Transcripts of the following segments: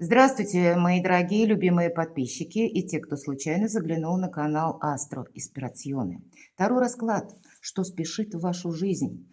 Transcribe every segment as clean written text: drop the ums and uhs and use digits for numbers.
Здравствуйте, мои дорогие любимые подписчики и те, кто случайно заглянул на канал Астро Испирационе. Второй расклад. Что спешит в вашу жизнь?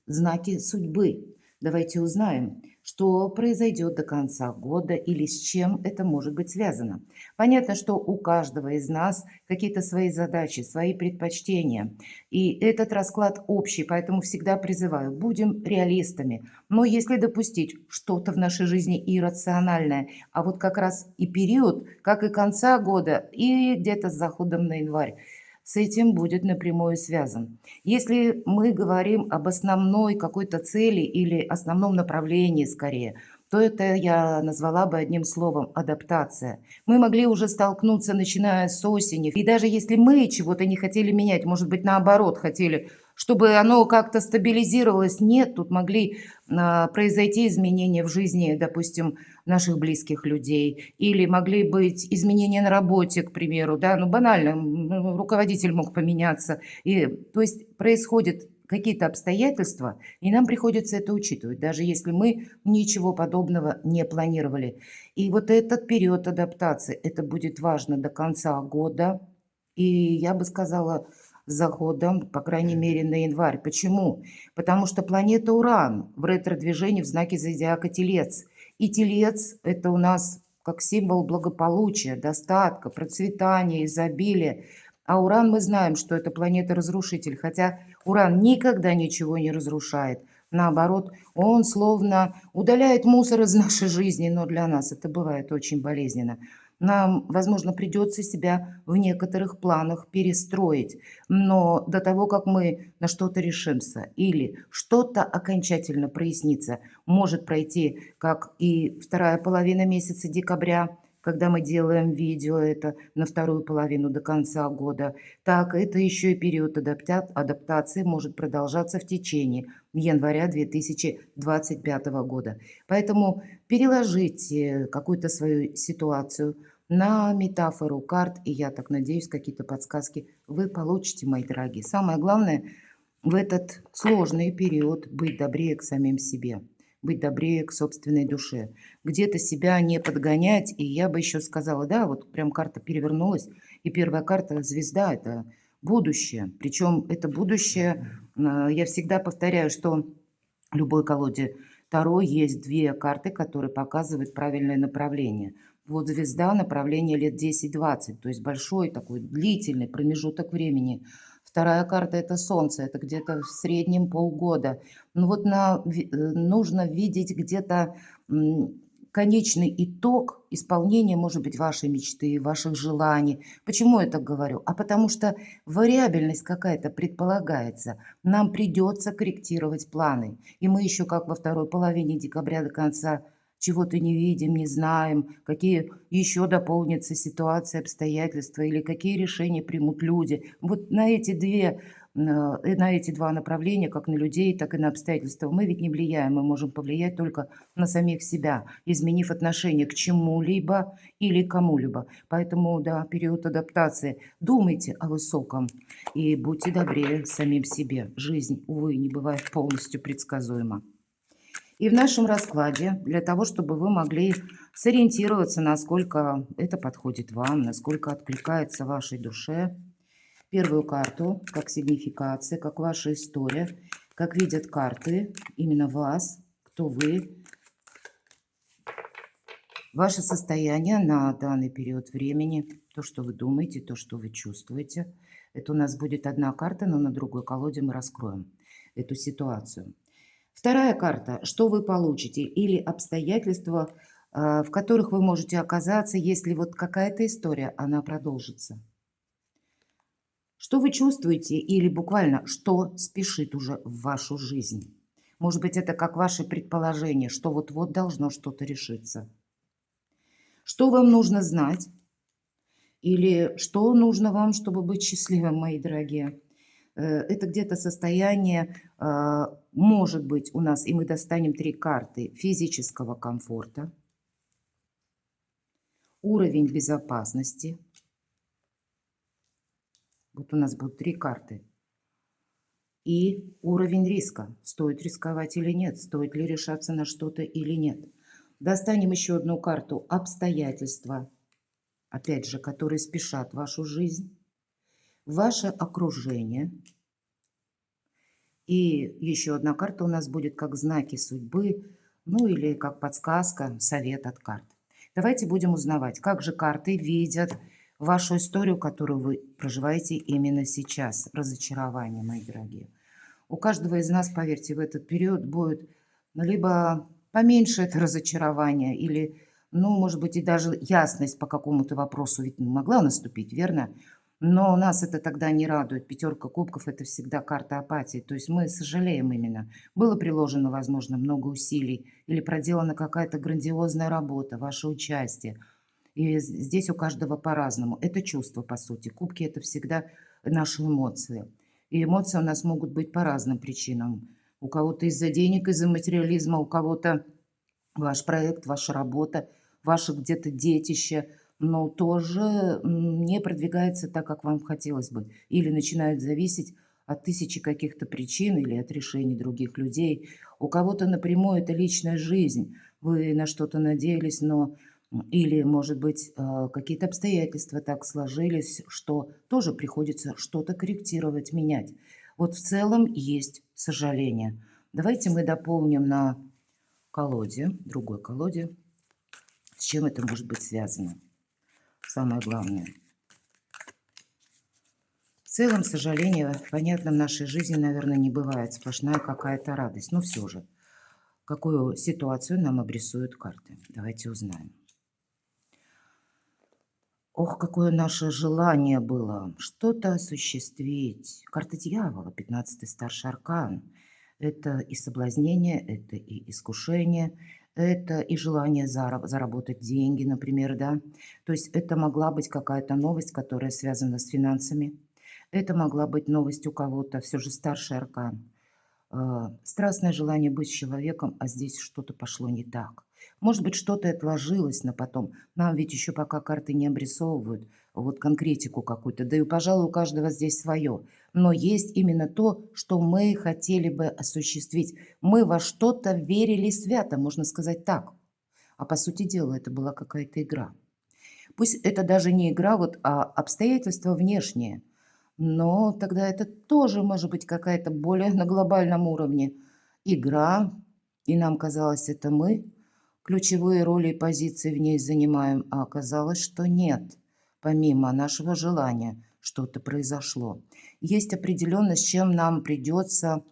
Знаки судьбы. Давайте узнаем, что произойдет до конца года или с чем это может быть связано. Понятно, что у каждого из нас какие-то свои задачи, свои предпочтения. И этот расклад общий, поэтому всегда призываю, будем реалистами. Но если допустить что-то в нашей жизни иррациональное, а вот как раз и период, как и конца года, и где-то с заходом на январь, с этим будет напрямую связан. Если мы говорим об основной какой-то цели или основном направлении скорее, то это я назвала бы одним словом адаптация. Мы могли уже столкнуться, начиная с осени. И даже если мы чего-то не хотели менять, может быть, наоборот, хотели, чтобы оно как-то стабилизировалось, нет, тут могли произойти изменения в жизни, допустим, наших близких людей, или могли быть изменения на работе, к примеру, да, ну банально, руководитель мог поменяться, и, то есть происходят какие-то обстоятельства, и нам приходится это учитывать, даже если мы ничего подобного не планировали. И вот этот период адаптации, это будет важно до конца года, и я бы сказала, с заходом, по крайней мере, на январь. Почему? Потому что планета Уран в ретро-движении в знаке зодиака Телец. И Телец– это у нас как символ благополучия, достатка, процветания, изобилия. А Уран мы знаем, что это планета-разрушитель, хотя Уран никогда ничего не разрушает. Наоборот, он словно удаляет мусор из нашей жизни, но для нас это бывает очень болезненно. Нам, возможно, придется себя в некоторых планах перестроить, но до того, как мы на что-то решимся или что-то окончательно прояснится, может пройти, как и вторая половина месяца декабря, когда мы делаем видео это на вторую половину до конца года, так это еще и период адаптации может продолжаться в течение января 2025 года. Поэтому переложите какую-то свою ситуацию на метафору карт, и я так надеюсь, какие-то подсказки вы получите, мои дорогие. Самое главное в этот сложный период быть добрее к самим себе, быть добрее к собственной душе, где-то себя не подгонять. И я бы еще сказала, да, вот прям карта перевернулась, и первая карта звезда– это будущее. Причем это будущее, я всегда повторяю, что в любой колоде Таро есть две карты, которые показывают правильное направление. Вот звезда направление лет 10-20, то есть большой такой длительный промежуток времени. Вторая карта– это Солнце, это где-то в среднем полгода. Ну вот нужно видеть где-то конечный итог исполнения, может быть, вашей мечты, ваших желаний. Почему я так говорю? А потому что вариабельность какая-то предполагается. Нам придется корректировать планы. И мы еще как во второй половине декабря до конца чего-то не видим, не знаем, какие еще дополнятся ситуации, обстоятельства или какие решения примут люди. Вот на эти два направления, как на людей, так и на обстоятельства, мы ведь не влияем, мы можем повлиять только на самих себя, изменив отношение к чему-либо или кому-либо. Поэтому, да, период адаптации. Думайте о высоком и будьте добрее самим себе. Жизнь, увы, не бывает полностью предсказуема. И в нашем раскладе, для того, чтобы вы могли сориентироваться, насколько это подходит вам, насколько откликается вашей душе, первую карту, как сигнификация, как ваша история, как видят карты, именно вас, кто вы, ваше состояние на данный период времени, то, что вы думаете, то, что вы чувствуете. Это у нас будет одна карта, но на другой колоде мы раскроем эту ситуацию. Вторая карта, что вы получите, или обстоятельства, в которых вы можете оказаться, если вот какая-то история, она продолжится. Что вы чувствуете или буквально что спешит уже в вашу жизнь? Может быть, это как ваше предположение, что вот-вот должно что-то решиться. Что вам нужно знать или что нужно вам, чтобы быть счастливым, мои дорогие? Это где-то состояние, может быть, у нас, и мы достанем три карты физического комфорта, уровень безопасности. Вот у нас будут три карты. И уровень риска. Стоит рисковать или нет, стоит ли решаться на что-то или нет. Достанем еще одну карту обстоятельства, опять же, которые спешат в вашу жизнь, ваше окружение. И еще одна карта у нас будет как знаки судьбы, ну или как подсказка, совет от карт. Давайте будем узнавать, как же карты видят вашу историю, которую вы проживаете именно сейчас. Разочарование, мои дорогие. У каждого из нас, поверьте, в этот период будет либо поменьше это разочарование, или, ну, может быть, и даже ясность по какому-то вопросу ведь могла наступить, верно? Но нас это тогда не радует. Пятерка кубков – это всегда карта апатии. То есть мы сожалеем именно. Было приложено, возможно, много усилий или проделана какая-то грандиозная работа, ваше участие. И здесь у каждого по-разному. Это чувство, по сути. Кубки – это всегда наши эмоции. И эмоции у нас могут быть по разным причинам. У кого-то из-за денег, из-за материализма, у кого-то ваш проект, ваша работа, ваше где-то детище, но тоже не продвигается так, как вам хотелось бы. Или начинает зависеть от тысячи каких-то причин или от решений других людей. У кого-то напрямую это личная жизнь. Вы на что-то надеялись, но или, может быть, какие-то обстоятельства так сложились, что тоже приходится что-то корректировать, менять. Вот в целом есть сожаление. Давайте мы дополним на колоде, другой колоде, с чем это может быть связано. Самое главное. В целом, сожаление, понятно, в нашей жизни, наверное, не бывает. Сплошная какая-то радость. Но все же, какую ситуацию нам обрисуют карты? Давайте узнаем. Ох, какое наше желание было что-то осуществить. Карта дьявола, 15-й старший аркан. Это и соблазнение, это и искушение, это и желание заработать деньги, например, да. То есть это могла быть какая-то новость, которая связана с финансами. Это могла быть новость у кого-то, все же старший аркан. Страстное желание быть с человеком, а здесь что-то пошло не так. Может быть, что-то отложилось на потом. Нам ведь еще пока карты не обрисовывают вот конкретику какую-то. Да и, пожалуй, у каждого здесь свое. Но есть именно то, что мы хотели бы осуществить. Мы во что-то верили свято, можно сказать так. А по сути дела это была какая-то игра. Пусть это даже не игра, вот, а обстоятельства внешние. Но тогда это тоже может быть какая-то более на глобальном уровне игра, и нам казалось, это мы ключевые роли и позиции в ней занимаем, а оказалось, что нет. Помимо нашего желания что-то произошло. Есть определенно, с чем нам придется,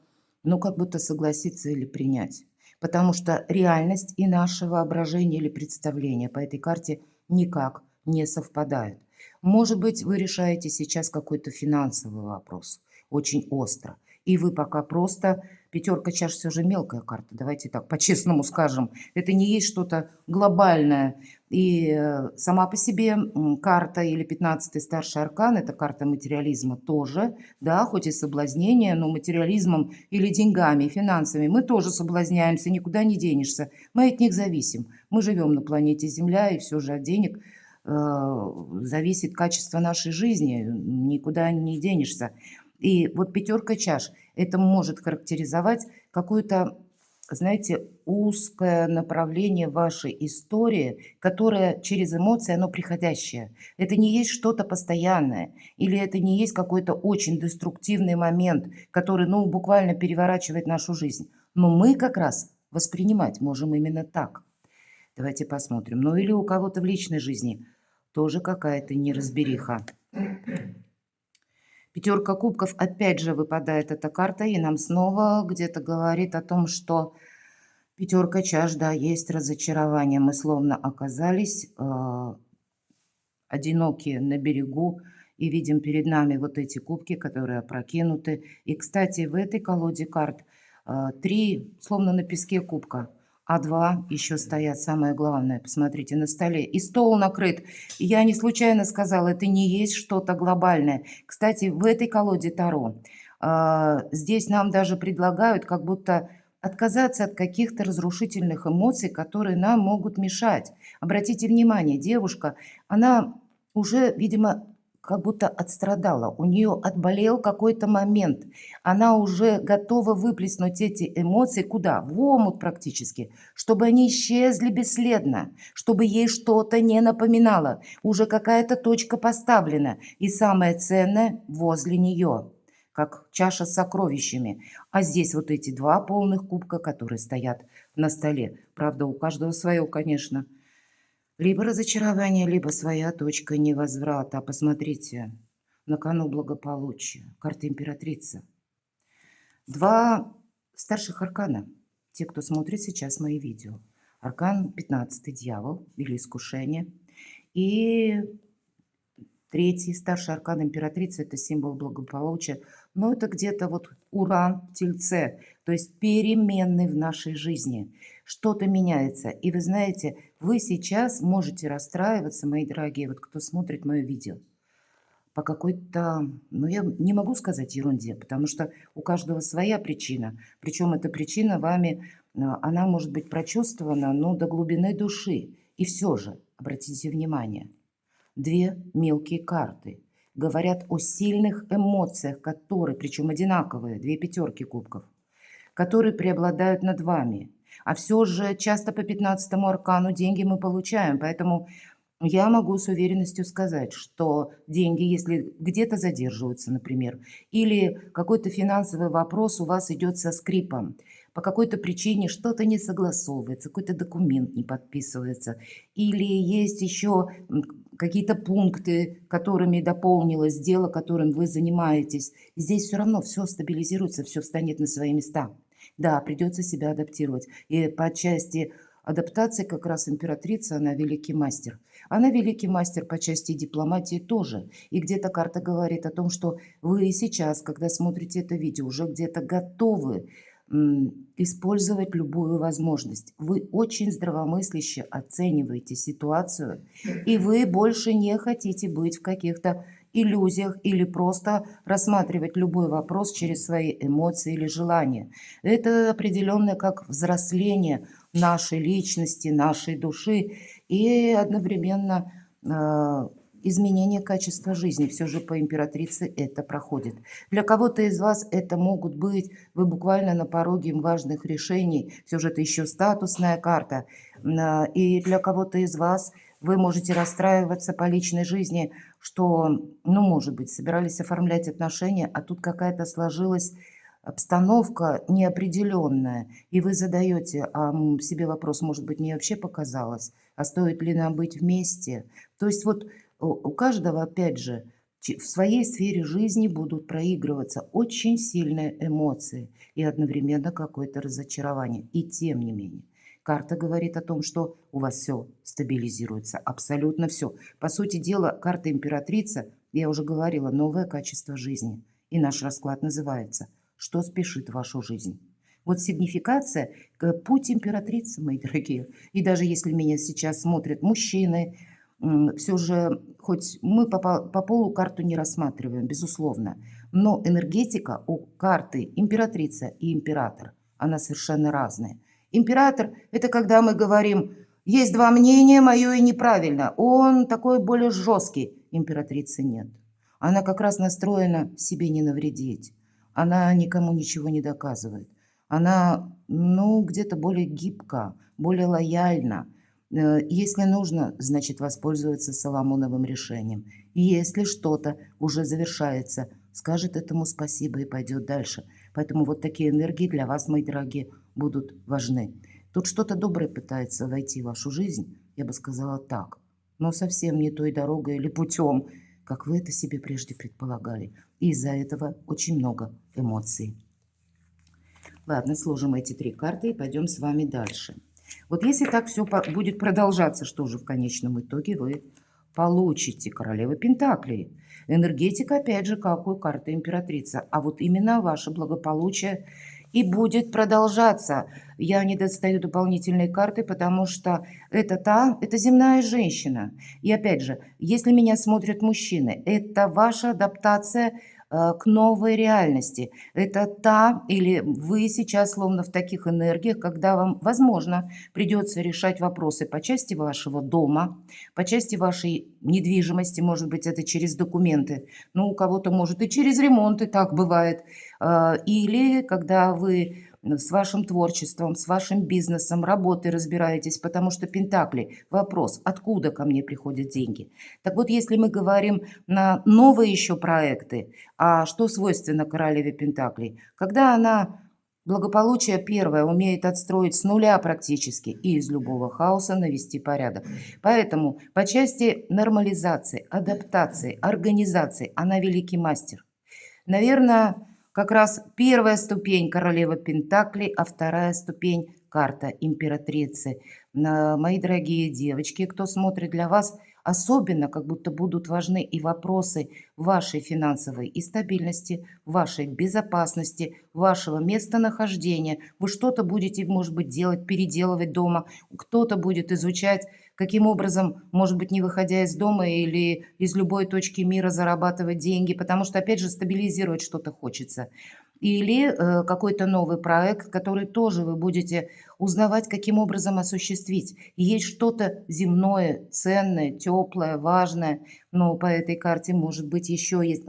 ну, как будто согласиться или принять. Потому что реальность и наше воображение или представление по этой карте никак не совпадают. Может быть, вы решаете сейчас какой-то финансовый вопрос, очень остро. И вы пока просто... Пятерка чаш все же мелкая карта, давайте так по-честному скажем. Это не есть что-то глобальное. И сама по себе карта или 15-й старший аркан, это карта материализма тоже, да, хоть и соблазнение, но материализмом или деньгами, финансами мы тоже соблазняемся, никуда не денешься. Мы от них зависим. Мы живем на планете Земля, и все же от денег зависит качество нашей жизни, никуда не денешься. И вот пятерка чаш, это может характеризовать какое-то, знаете, узкое направление вашей истории, которое через эмоции, оно приходящее. Это не есть что-то постоянное, или это не есть какой-то очень деструктивный момент, который, ну, буквально переворачивает нашу жизнь. Но мы как раз воспринимать можем именно так. Давайте посмотрим. Ну или у кого-то в личной жизни тоже какая-то неразбериха. Пятерка кубков, опять же выпадает эта карта, и нам снова где-то говорит о том, что пятерка чаш, да, есть разочарование. Мы словно оказались одинокие на берегу и видим перед нами вот эти кубки, которые опрокинуты. И, кстати, в этой колоде карт 3 словно на песке кубка, а 2 еще стоят, самое главное, посмотрите, на столе. И стол накрыт. Я не случайно сказала, это не есть что-то глобальное. Кстати, в этой колоде Таро здесь нам даже предлагают как будто отказаться от каких-то разрушительных эмоций, которые нам могут мешать. Обратите внимание, девушка, она уже, видимо, как будто отстрадала, у нее отболел какой-то момент. Она уже готова выплеснуть эти эмоции куда? В омут практически, чтобы они исчезли бесследно, чтобы ей что-то не напоминало. Уже какая-то точка поставлена, и самое ценное возле нее, как чаша с сокровищами. А здесь вот эти два полных кубка, которые стоят на столе. Правда, у каждого свое, конечно. Либо разочарование, либо своя точка невозврата. Посмотрите, на кону благополучия. Карта императрицы. Два старших аркана. Те, кто смотрит сейчас мои видео. Аркан 15 дьявол или искушение. И третий старший аркан императрицы – это символ благополучия. Но это где-то вот Уран в Тельце, то есть переменный в нашей жизни. Что-то меняется. И вы знаете, вы сейчас можете расстраиваться, мои дорогие, вот кто смотрит мое видео, по какой-то, ну я не могу сказать ерунде, потому что у каждого своя причина. Причем эта причина вами, она может быть прочувствована, но до глубины души. И все же, обратите внимание, две мелкие карты говорят о сильных эмоциях, которые, причем одинаковые, две пятерки кубков, которые преобладают над вами. А все же часто по 15-му аркану деньги мы получаем, поэтому я могу с уверенностью сказать, что деньги, если где-то задерживаются, например, или какой-то финансовый вопрос у вас идет со скрипом, по какой-то причине что-то не согласовывается, какой-то документ не подписывается, или есть еще какие-то пункты, которыми дополнилось дело, которым вы занимаетесь, здесь все равно все стабилизируется, все встанет на свои места. Да, придется себя адаптировать. И по части адаптации как раз императрица, она великий мастер. Она великий мастер по части дипломатии тоже. И где-то карта говорит о том, что вы сейчас, когда смотрите это видео, уже где-то готовы использовать любую возможность. Вы очень здравомысляще оцениваете ситуацию, и вы больше не хотите быть в каких-то иллюзиях или просто рассматривать любой вопрос через свои эмоции или желания. Это определенное как взросление нашей личности, нашей души и одновременно изменение качества жизни. Все же по императрице это проходит. Для кого-то из вас это могут быть, вы буквально на пороге важных решений, все же это еще статусная карта. И для кого-то из вас вы можете расстраиваться по личной жизни, что, ну, может быть, собирались оформлять отношения, а тут какая-то сложилась обстановка неопределенная, и вы задаете себе вопрос, может быть, мне вообще показалось, а стоит ли нам быть вместе? То есть вот у каждого, опять же, в своей сфере жизни будут проигрываться очень сильные эмоции и одновременно какое-то разочарование. И тем не менее, карта говорит о том, что у вас все стабилизируется, абсолютно все. По сути дела, карта императрица, я уже говорила, новое качество жизни. И наш расклад называется «Что спешит в вашу жизнь?». Вот сигнификация, путь императрицы, мои дорогие. И даже если меня сейчас смотрят мужчины, все же, хоть мы по полу карту не рассматриваем, безусловно, но энергетика у карты императрица и император, она совершенно разная. Император – это когда мы говорим, есть два мнения, мое и неправильно, он такой более жесткий. Императрицы нет. Она как раз настроена себе не навредить. Она никому ничего не доказывает. Она, ну, где-то более гибка, более лояльна. Если нужно, значит, воспользоваться Соломоновым решением. И если что-то уже завершается, скажет этому спасибо и пойдет дальше. Поэтому вот такие энергии для вас, мои дорогие, будут важны. Тут что-то доброе пытается войти в вашу жизнь, я бы сказала так, но совсем не той дорогой или путем, как вы это себе прежде предполагали. И из-за этого очень много эмоций. Ладно, сложим эти три карты и пойдем с вами дальше. Вот если так все будет продолжаться, что же в конечном итоге вы получите? Королева Пентаклей. Энергетика, опять же, как у карты императрица. А вот именно ваше благополучие и будет продолжаться. Я не достаю дополнительные карты, потому что это земная женщина. И опять же, если меня смотрят мужчины, это ваша адаптация к новой реальности. Это та или вы сейчас словно в таких энергиях, когда вам, возможно, придется решать вопросы по части вашего дома, по части вашей недвижимости, может быть, это через документы, ну, у кого-то, может, и через ремонт, и так бывает. Или когда вы с вашим творчеством, с вашим бизнесом, работой разбираетесь, потому что Пентакли — вопрос, откуда ко мне приходят деньги. Так вот, если мы говорим на новые еще проекты, а что свойственно королеве Пентаклей? Когда она благополучие первое умеет отстроить с нуля практически и из любого хаоса навести порядок. Поэтому по части нормализации, адаптации, организации она великий мастер. Наверное, как раз первая ступень королева Пентаклей, а вторая ступень карта императрицы. Мои дорогие девочки, кто смотрит, для вас особенно как будто будут важны и вопросы вашей финансовой и стабильности, вашей безопасности, вашего местонахождения. Вы что-то будете, может быть, делать, переделывать дома, кто-то будет изучать, каким образом, может быть, не выходя из дома или из любой точки мира, зарабатывать деньги, потому что, опять же, стабилизировать что-то хочется. Или какой-то новый проект, который тоже вы будете узнавать, каким образом осуществить. И есть что-то земное, ценное, теплое, важное, но по этой карте, может быть, еще есть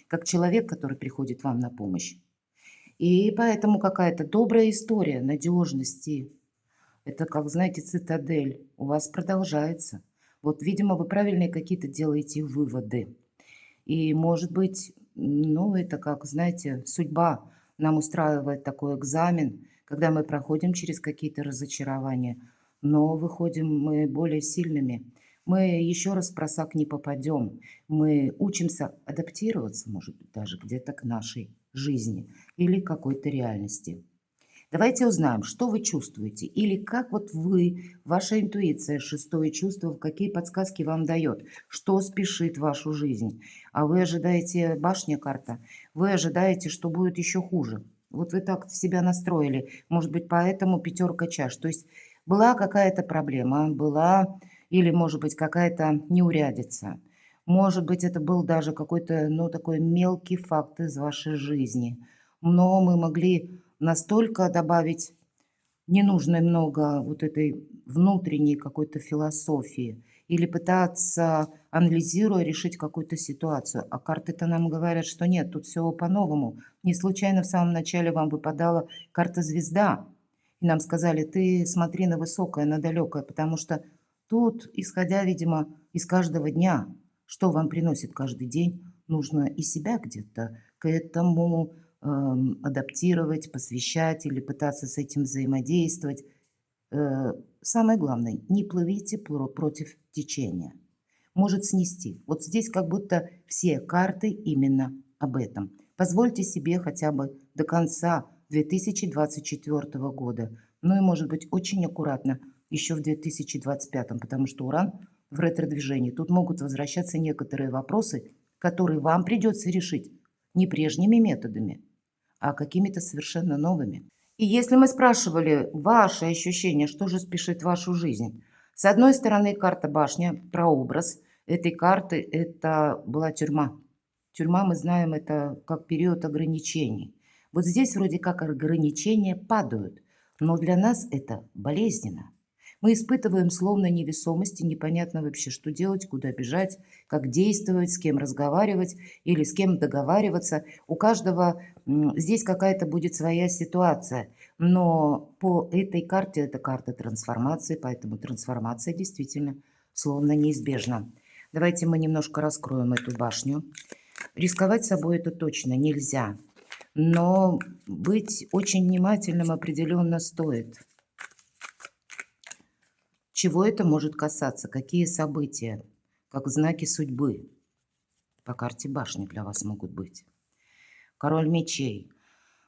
как человек, который приходит вам на помощь. И поэтому какая-то добрая история надежности. Это как, знаете, цитадель. У вас продолжается. Вот, видимо, вы правильные какие-то делаете выводы. И, может быть, ну, это как, знаете, судьба нам устраивает такой экзамен, когда мы проходим через какие-то разочарования, но выходим мы более сильными. Мы еще раз в просак не попадем. Мы учимся адаптироваться, может быть, даже где-то к нашей жизни или какой-то реальности. Давайте узнаем, что вы чувствуете или как вот вы, ваша интуиция, шестое чувство, какие подсказки вам дает, что спешит в вашу жизнь. А вы ожидаете, башня карта, вы ожидаете, что будет еще хуже. Вот вы так себя настроили, может быть, поэтому пятерка чаш. То есть была какая-то проблема, была или, может быть, какая-то неурядица. Может быть, это был даже какой-то, ну, такой мелкий факт из вашей жизни. Но мы могли настолько добавить не нужно много вот этой внутренней какой-то философии или пытаться, анализируя, решить какую-то ситуацию. А карты-то нам говорят, что нет, тут все по-новому. Не случайно в самом начале вам выпадала карта звезда. И нам сказали, ты смотри на высокое, на далекое, потому что тут, исходя, видимо, из каждого дня, что вам приносит каждый день, нужно и себя где-то к этому адаптировать, посвящать или пытаться с этим взаимодействовать. Самое главное, не плывите против течения. Может снести. Вот здесь как будто все карты именно об этом. Позвольте себе хотя бы до конца 2024 года, ну и может быть очень аккуратно еще в 2025, потому что Уран в ретро-движении. Тут могут возвращаться некоторые вопросы, которые вам придется решить не прежними методами, а какими-то совершенно новыми. И если мы спрашивали ваши ощущения, что же спешит в вашу жизнь, с одной стороны, карта башня, прообраз этой карты — это была тюрьма. Тюрьма, мы знаем, это как период ограничений. Вот здесь вроде как ограничения падают, но для нас это болезненно. Мы испытываем словно невесомость, и непонятно вообще, что делать, куда бежать, как действовать, с кем разговаривать или с кем договариваться. У каждого здесь какая-то будет своя ситуация, но по этой карте, это карта трансформации, поэтому трансформация действительно словно неизбежна. Давайте мы немножко раскроем эту башню. Рисковать собой это точно нельзя, но быть очень внимательным определенно стоит. Чего это может касаться? Какие события, как знаки судьбы по карте башни для вас могут быть? Король мечей.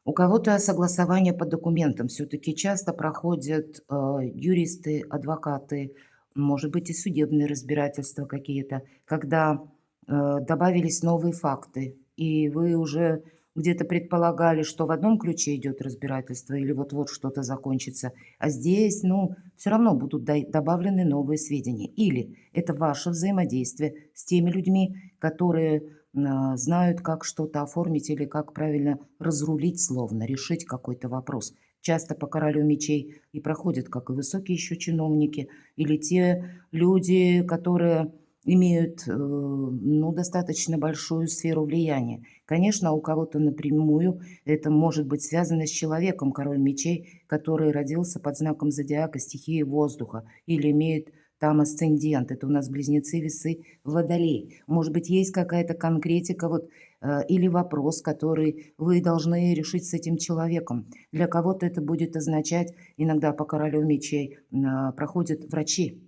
У кого-то согласование по документам все-таки часто проходят юристы, адвокаты, может быть и судебные разбирательства какие-то, когда добавились новые факты, и вы уже где-то предполагали, что в одном ключе идет разбирательство или вот-вот что-то закончится, а здесь, ну, все равно будут добавлены новые сведения. Или это ваше взаимодействие с теми людьми, которые знают, как что-то оформить или как правильно разрулить, словно решить какой-то вопрос. Часто по королю мечей и проходят, как и высокие еще чиновники, или те люди, которые имеют ну, достаточно большую сферу влияния. Конечно, у кого-то напрямую это может быть связано с человеком, король мечей, который родился под знаком зодиака стихии воздуха или имеет там асцендент. Это у нас близнецы, весы, водолей. Может быть, есть какая-то конкретика вот, или вопрос, который вы должны решить с этим человеком. Для кого-то это будет означать, иногда по королю мечей проходят врачи.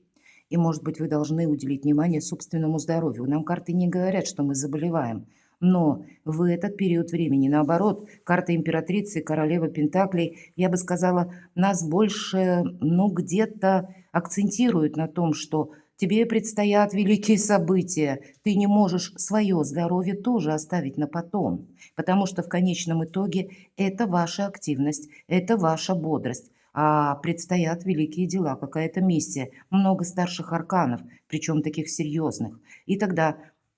И, может быть, вы должны уделить внимание собственному здоровью. Нам карты не говорят, что мы заболеваем. Но в этот период времени, наоборот, карта императрицы, королева Пентаклей, я бы сказала, нас больше, ну, где-то акцентируют на том, что тебе предстоят великие события, ты не можешь свое здоровье тоже оставить на потом, потому что в конечном итоге это ваша активность, это ваша бодрость. А предстоят великие дела, какая-то миссия, много старших арканов, причем таких серьезных. И тогда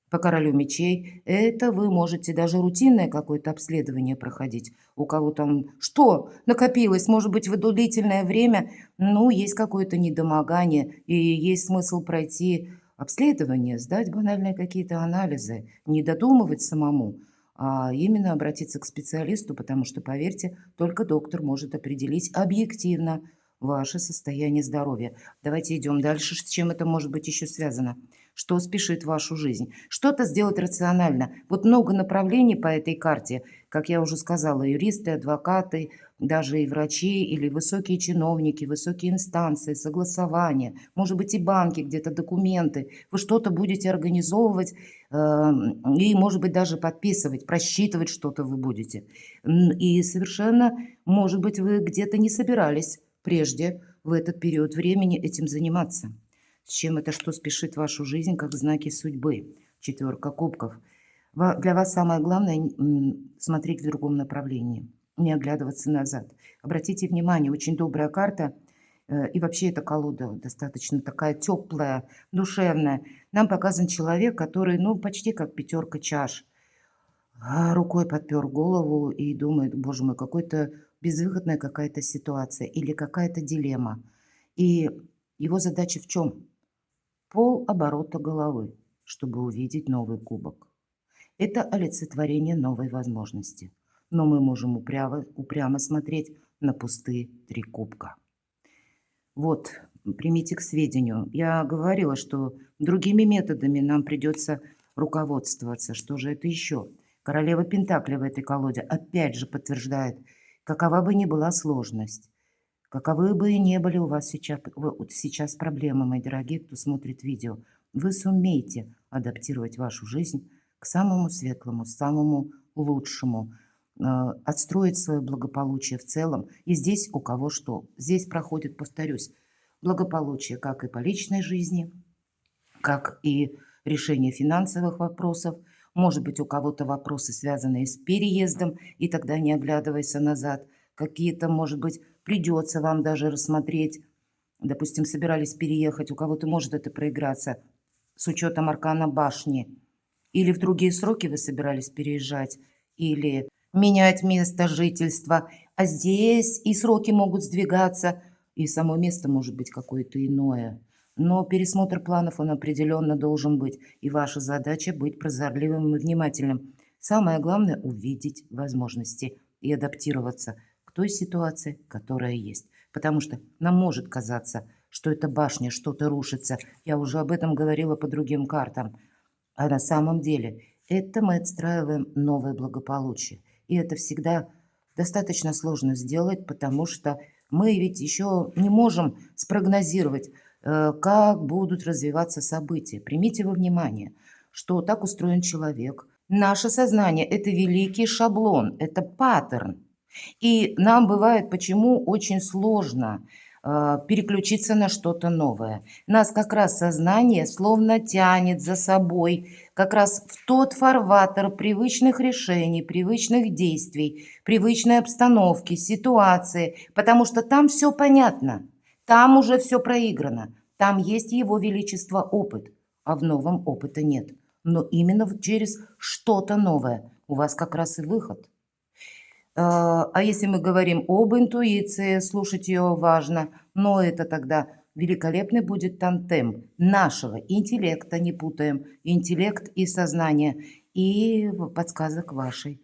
по королю мечей это вы можете даже рутинное какое-то обследование проходить. У кого там что накопилось, может быть, в длительное время, ну, есть какое-то недомогание, и есть смысл пройти обследование, сдать банальные какие-то анализы, не додумывать самому, а именно обратиться к специалисту, потому что, поверьте, только доктор может определить объективно ваше состояние здоровья. Давайте идем дальше. С чем это может быть еще связано? Что спешит в вашу жизнь? Что-то сделать рационально. Вот много направлений по этой карте, как я уже сказала, юристы, адвокаты, даже и врачи или высокие чиновники, высокие инстанции, согласования, может быть, и банки, где-то документы. Вы что-то будете организовывать и, может быть, даже подписывать, просчитывать что-то вы будете. И совершенно, может быть, вы где-то не собирались прежде в этот период времени этим заниматься. С чем это что спешит в вашу жизнь, как знаки судьбы? Четверка кубков. Для вас самое главное смотреть в другом направлении, не оглядываться назад. Обратите внимание, очень добрая карта, и вообще эта колода достаточно такая теплая, душевная. Нам показан человек, который, ну, почти как пятерка чаш. Рукой подпер голову и думает, боже мой, какой-то безвыходная какая-то ситуация или какая-то дилемма. И его задача в чем? Полоборота головы, чтобы увидеть новый кубок. Это олицетворение новой возможности. Но мы можем упрямо смотреть на пустые три кубка. Вот, примите к сведению. Я говорила, что другими методами нам придется руководствоваться. Что же это еще? Королева Пентаклей в этой колоде опять же подтверждает, какова бы ни была сложность, каковы бы ни были у вас сейчас проблемы, мои дорогие, кто смотрит видео, вы сумеете адаптировать вашу жизнь к самому светлому, самому лучшему, отстроить свое благополучие в целом. И здесь у кого что. Здесь проходит, повторюсь, благополучие как и по личной жизни, как и решение финансовых вопросов. Может быть, у кого-то вопросы, связанные с переездом, и тогда не оглядывайся назад. Какие-то, может быть, придется вам даже рассмотреть. Допустим, собирались переехать, у кого-то может это проиграться с учетом аркана башни. Или в другие сроки вы собирались переезжать, или менять место жительства. А здесь и сроки могут сдвигаться, и само место может быть какое-то иное. Но пересмотр планов, он определенно должен быть. И ваша задача быть прозорливым и внимательным. Самое главное – увидеть возможности и адаптироваться к той ситуации, которая есть. Потому что нам может казаться, что эта башня, что-то рушится. Я уже об этом говорила по другим картам. А на самом деле это мы отстраиваем новое благополучие. И это всегда достаточно сложно сделать, потому что мы ведь еще не можем спрогнозировать, как будут развиваться события. Примите во внимание, что так устроен человек. Наше сознание – это великий шаблон, это паттерн. И нам бывает почему очень сложно переключиться на что-то новое. Нас как раз сознание словно тянет за собой как раз в тот фарватер привычных решений, привычных действий, привычной обстановки, ситуации, потому что там все понятно, там уже все проиграно, там есть его величество опыт, а в новом опыта нет. но именно через что-то новое. У вас как раз и выход. А если мы говорим об интуиции, слушать ее важно, но это тогда великолепный будет тандем нашего интеллекта, не путаем, интеллект и сознание, и подсказок вашей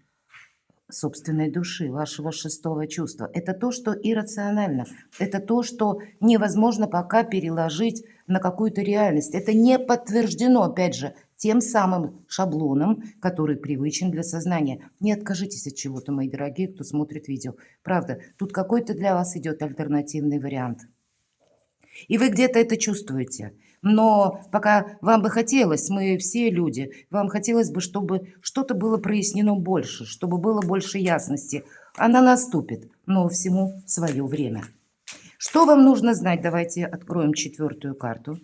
собственной души, вашего шестого чувства. Это то, что иррационально, это то, что невозможно пока переложить на какую-то реальность. Это не подтверждено, опять же, тем самым шаблоном, который привычен для сознания. Не откажитесь от чего-то, мои дорогие, кто смотрит видео. Правда, тут какой-то для вас идет альтернативный вариант. И вы где-то это чувствуете. Но пока вам бы хотелось, мы все люди, вам хотелось бы, чтобы что-то было прояснено больше, чтобы было больше ясности. Она наступит, но всему свое время. Что вам нужно знать? Давайте откроем четвертую карту.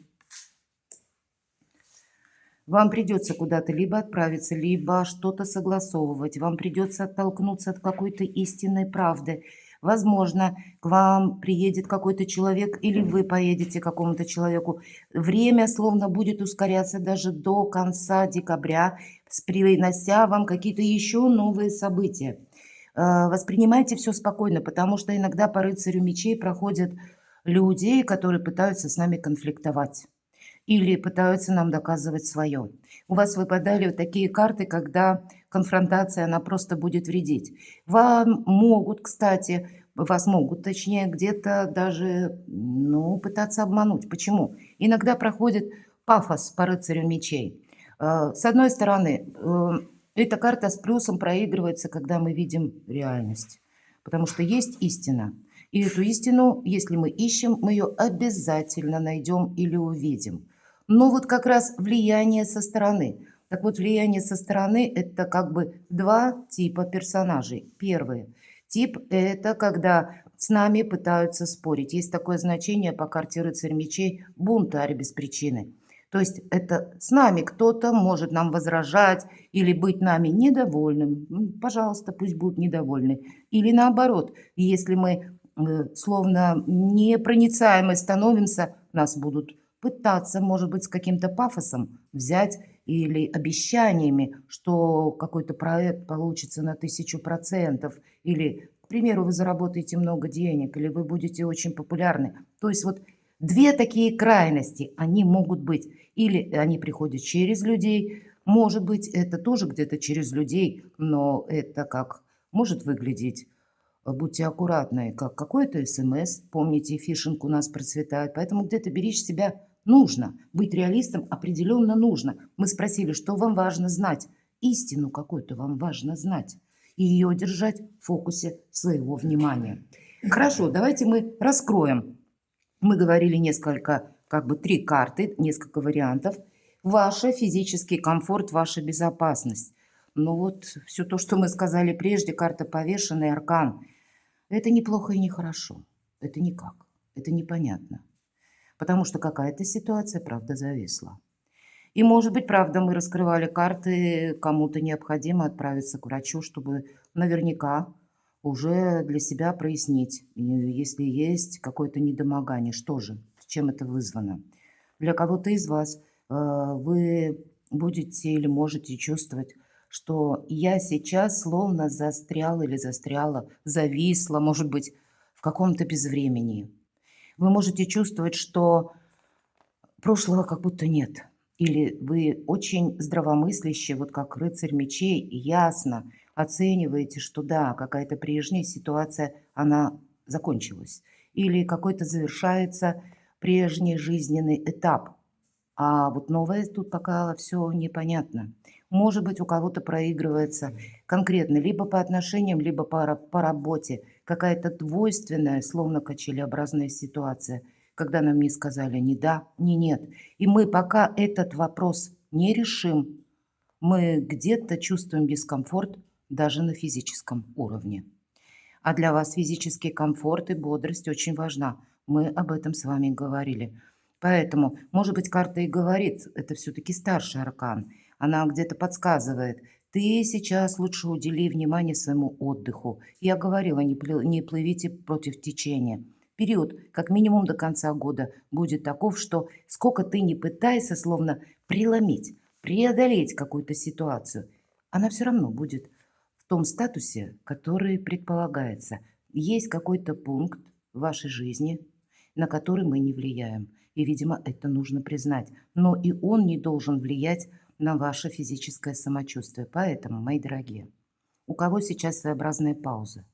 Вам придется куда-то либо отправиться, либо что-то согласовывать. Вам придется оттолкнуться от какой-то истинной правды. Возможно, к вам приедет какой-то человек, или вы поедете к какому-то человеку. Время словно будет ускоряться даже до конца декабря, принося вам какие-то еще новые события. Воспринимайте все спокойно, потому что иногда по рыцарю мечей проходят люди, которые пытаются с нами конфликтовать или пытаются нам доказывать свое. У вас выпадали вот такие карты, когда конфронтация, она просто будет вредить. Вас могут, точнее, где-то даже, ну, пытаться обмануть. Почему? Иногда проходит пафос по рыцарю мечей. С одной стороны, эта карта с плюсом проигрывается, когда мы видим реальность. Потому что есть истина. И эту истину, если мы ищем, мы ее обязательно найдем или увидим. Но вот как раз влияние со стороны. Так вот, влияние со стороны – это как бы два типа персонажей. Первый тип – это когда с нами пытаются спорить. Есть такое значение по карте рыцарь мечей – бунтарь без причины. То есть это с нами кто-то может нам возражать или быть нами недовольным. Пожалуйста, пусть будут недовольны. Или наоборот, если мы словно непроницаемы становимся, нас будут пытаться, может быть, с каким-то пафосом взять или обещаниями, что какой-то проект получится на 1000%, или, к примеру, вы заработаете много денег, или вы будете очень популярны. То есть вот две такие крайности, они могут быть. Или они приходят через людей, может быть, это тоже где-то через людей, но это как может выглядеть. Будьте аккуратны, как какой-то СМС. Помните, фишинг у нас процветает. Поэтому где-то беречь себя нужно. Быть реалистом определенно нужно. Мы спросили, что вам важно знать. Истину какую-то вам важно знать. И ее держать в фокусе своего внимания. Хорошо, давайте мы раскроем. Мы говорили несколько, как бы 3 карты, несколько вариантов. Ваш физический комфорт, ваша безопасность. Но вот все то, что мы сказали прежде, карта повешенный, аркан. Это неплохо и нехорошо. Это никак. Это непонятно. Потому что какая-то ситуация, правда, зависла. И, может быть, правда, мы раскрывали карты, кому-то необходимо отправиться к врачу, чтобы наверняка уже для себя прояснить, если есть какое-то недомогание, что же, с чем это вызвано. Для кого-то из вас вы будете или можете чувствовать, что я сейчас словно застрял или застряла, зависла, может быть, в каком-то безвремении. Вы можете чувствовать, что прошлого как будто нет. Или вы очень здравомыслящие, вот как рыцарь мечей, ясно оцениваете, что да, какая-то прежняя ситуация, она закончилась. Или какой-то завершается прежний жизненный этап. А вот новое тут пока все непонятно. Может быть, у кого-то проигрывается конкретно либо по отношениям, либо по работе. Какая-то двойственная, словно качелеобразная ситуация, когда нам не сказали ни да, ни нет. И мы пока этот вопрос не решим, мы где-то чувствуем дискомфорт даже на физическом уровне. А для вас физический комфорт и бодрость очень важна. Мы об этом с вами говорили. Поэтому, может быть, карта и говорит, это все-таки старший аркан. Она где-то подсказывает, ты сейчас лучше удели внимание своему отдыху. Я говорила, не плывите против течения. Период, как минимум до конца года, будет таков, что сколько ты не пытайся словно преломить, преодолеть какую-то ситуацию, она все равно будет в том статусе, который предполагается. Есть какой-то пункт в вашей жизни, на который мы не влияем. И, видимо, это нужно признать. Но и он не должен влиять на ваше физическое самочувствие. Поэтому, мои дорогие, у кого сейчас своеобразная пауза,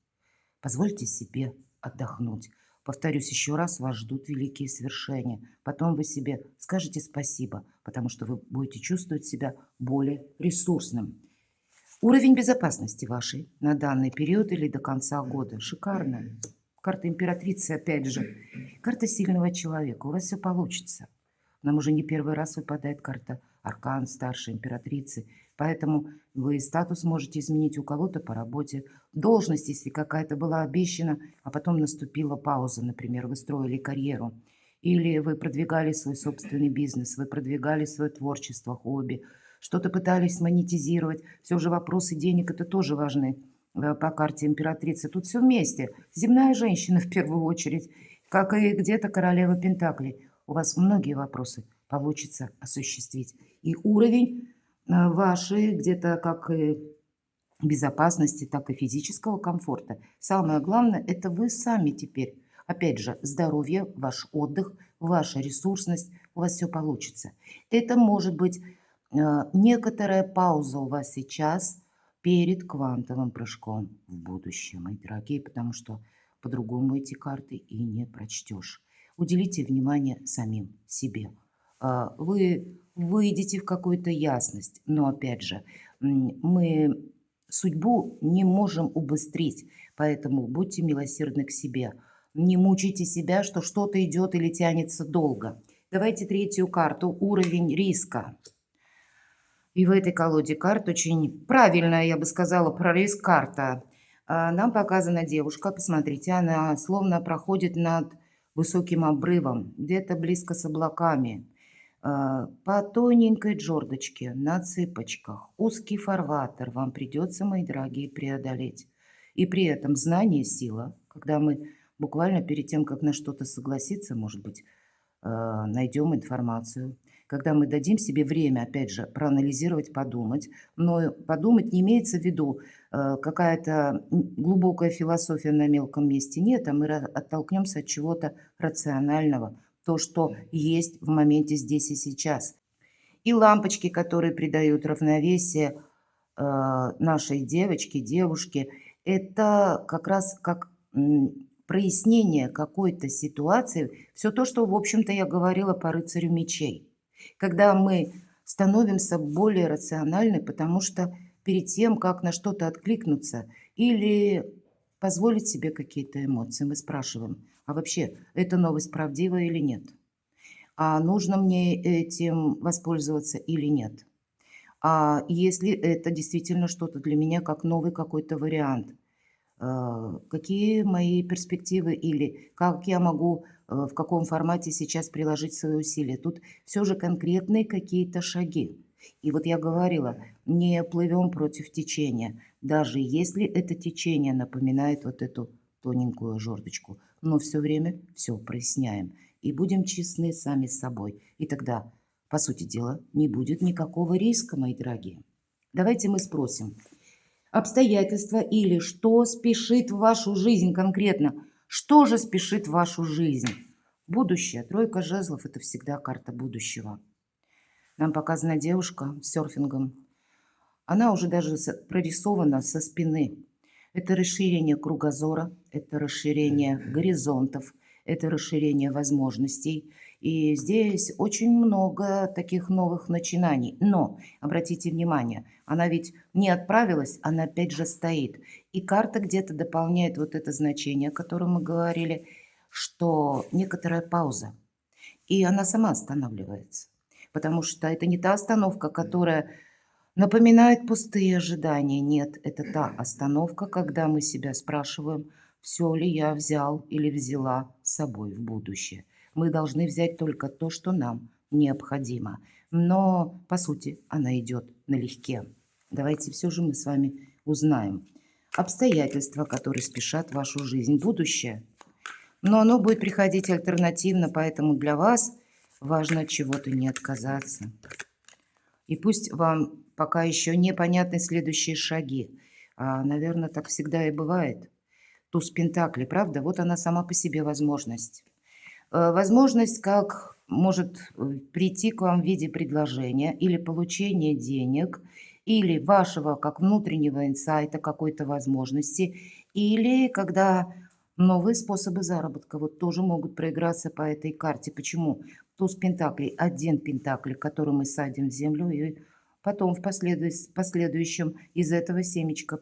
позвольте себе отдохнуть. Повторюсь еще раз, вас ждут великие свершения. Потом вы себе скажете спасибо, потому что вы будете чувствовать себя более ресурсным. Уровень безопасности вашей на данный период или до конца года шикарно. Карта императрицы, опять же, карта сильного человека. У вас все получится. Нам уже не первый раз выпадает карта аркан старшей императрицы. Поэтому вы статус можете изменить у кого-то по работе. Должность, если какая-то была обещана, а потом наступила пауза, например, вы строили карьеру. Или вы продвигали свой собственный бизнес, вы продвигали свое творчество, хобби, что-то пытались монетизировать. Все же вопросы денег – это тоже важны по карте императрицы. Тут все вместе. Земная женщина в первую очередь, как и где-то королева Пентаклей. У вас многие вопросы получится осуществить. И уровень вашей где-то как и безопасности, так и физического комфорта. Самое главное, это вы сами теперь. Опять же, здоровье, ваш отдых, ваша ресурсность, у вас все получится. Это может быть некоторая пауза у вас сейчас перед квантовым прыжком в будущее, мои дорогие, потому что по-другому эти карты и не прочтешь. Уделите внимание самим себе. Вы выйдете в какую-то ясность, но опять же, мы судьбу не можем убыстрить, поэтому будьте милосердны к себе. Не мучайте себя, что что-то идет или тянется долго. Давайте третью карту, уровень риска. И в этой колоде карт очень правильная, я бы сказала, про риск карта. Нам показана девушка, посмотрите, она словно проходит над высоким обрывом, где-то близко с облаками, по тоненькой джордочке, на цыпочках. Узкий фарватер вам придется, мои дорогие, преодолеть. И при этом знание – сила. Когда мы буквально перед тем, как на что-то согласиться, может быть, найдем информацию. Когда мы дадим себе время, опять же, проанализировать, подумать. Но подумать не имеется в виду какая-то глубокая философия на мелком месте. Нет, а мы оттолкнемся от чего-то рационального. То, что есть в моменте здесь и сейчас. И лампочки, которые придают равновесие нашей девочке, девушке, это как раз как прояснение какой-то ситуации. Все то, что, в общем-то, я говорила по рыцарю мечей. Когда мы становимся более рациональны, потому что перед тем, как на что-то откликнуться или позволить себе какие-то эмоции, мы спрашиваем, а вообще эта новость правдива или нет? А нужно мне этим воспользоваться или нет? А если это действительно что-то для меня как новый какой-то вариант? Какие мои перспективы или как я могу, в каком формате сейчас приложить свои усилия. Тут все же конкретные какие-то шаги. И вот я говорила, не плывем против течения, даже если это течение напоминает вот эту тоненькую жердочку. Но все время все проясняем. И будем честны сами с собой. И тогда, по сути дела, не будет никакого риска, мои дорогие. Давайте мы спросим, обстоятельства или что спешит в вашу жизнь конкретно. Что же спешит в вашу жизнь? Будущее. Тройка жезлов – это всегда карта будущего. Нам показана девушка с серфингом. Она уже даже прорисована со спины. Это расширение кругозора, это расширение горизонтов, это расширение возможностей. И здесь очень много таких новых начинаний. Но, обратите внимание, она ведь не отправилась, она опять же стоит. И карта где-то дополняет вот это значение, о котором мы говорили, что некоторая пауза. И она сама останавливается. Потому что это не та остановка, которая напоминает пустые ожидания. Нет, это та остановка, когда мы себя спрашиваем, все ли я взял или взяла с собой в будущее. Мы должны взять только то, что нам необходимо. Но, по сути, она идет налегке. Давайте все же мы с вами узнаем обстоятельства, которые спешат в вашу жизнь, будущее. Но оно будет приходить альтернативно, поэтому для вас важно от чего-то не отказаться. И пусть вам пока еще непонятны следующие шаги. Наверное, так всегда и бывает. Туз Пентаклей, правда? Вот она сама по себе возможность. Возможность, как может прийти к вам в виде предложения или получения денег, или вашего как внутреннего инсайта, какой-то возможности, или когда новые способы заработка вот тоже могут проиграться по этой карте. Почему? Туз Пентаклей, один Пентакль, который мы садим в землю, и потом в последующем из этого семечка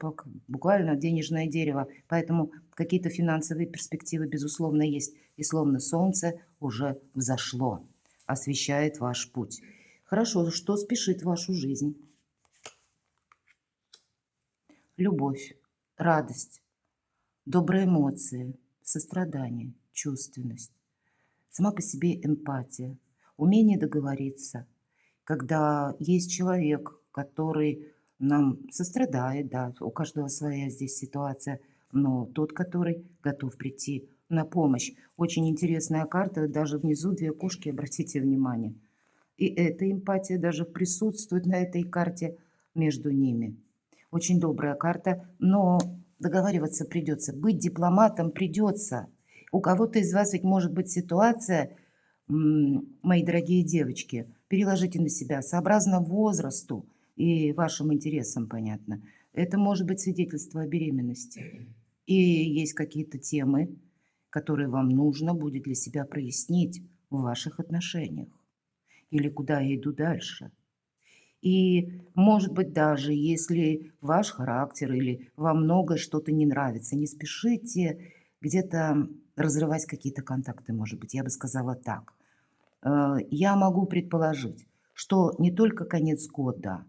буквально денежное дерево. Поэтому какие-то финансовые перспективы, безусловно, есть. И словно солнце уже взошло, освещает ваш путь. Хорошо, что спешит в вашу жизнь? Любовь, радость, добрые эмоции, сострадание, чувственность. Сама по себе эмпатия, умение договориться. Когда есть человек, который нам сострадает, да, у каждого своя здесь ситуация, но тот, который готов прийти на помощь. Очень интересная карта, даже внизу две кошки, обратите внимание. И эта эмпатия даже присутствует на этой карте между ними. Очень добрая карта, но договариваться придется, быть дипломатом придется. У кого-то из вас ведь может быть ситуация, мои дорогие девочки, переложите на себя сообразно возрасту и вашим интересам, понятно. Это может быть свидетельство о беременности. И есть какие-то темы, которые вам нужно будет для себя прояснить в ваших отношениях. Или куда я иду дальше. И, может быть, даже если ваш характер или вам многое что-то не нравится, не спешите где-то разрывать какие-то контакты, может быть, я бы сказала так. Я могу предположить, что не только конец года,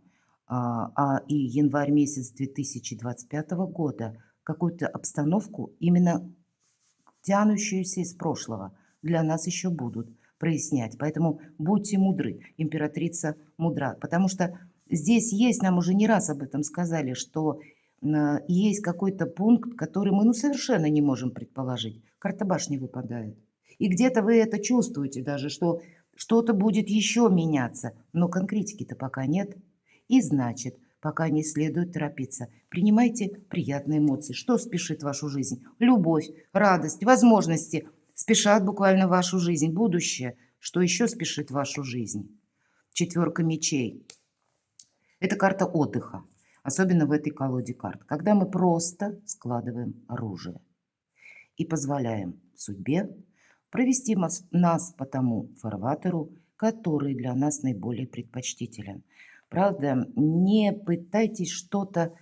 и январь месяц 2025 года какую-то обстановку, именно тянущуюся из прошлого, для нас еще будут прояснять. Поэтому будьте мудры, императрица мудра. Потому что здесь есть, нам уже не раз об этом сказали, что есть какой-то пункт, который мы совершенно не можем предположить. Карта башни выпадает. И где-то вы это чувствуете даже, что что-то будет еще меняться, но конкретики-то пока нет. И значит, пока не следует торопиться. Принимайте приятные эмоции. Что спешит в вашу жизнь? Любовь, радость, возможности спешат буквально в вашу жизнь. Будущее. Что еще спешит в вашу жизнь? Четверка мечей. Это карта отдыха. Особенно в этой колоде карт. Когда мы просто складываем оружие и позволяем судьбе провести нас по тому фарватеру, который для нас наиболее предпочтителен. Правда, не пытайтесь что-то